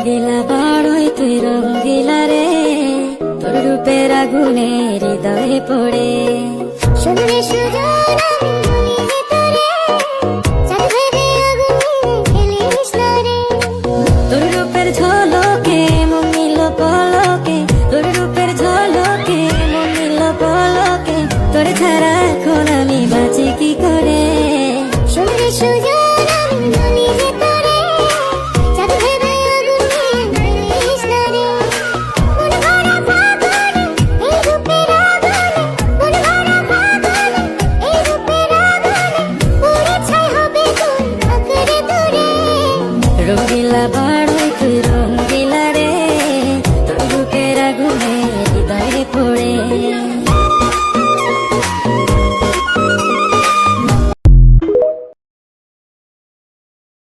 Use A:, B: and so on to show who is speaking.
A: দিলা বড়ই তুই রঙ্গিলা রে, তোর রূপের আগুনে হৃদয়ে পড়ে।
B: শুনলে সুজন আমি বলি তোরে, চাঁদ ভেবে আগুনে খেলিস না রে।
A: তোর রূপের ঝলক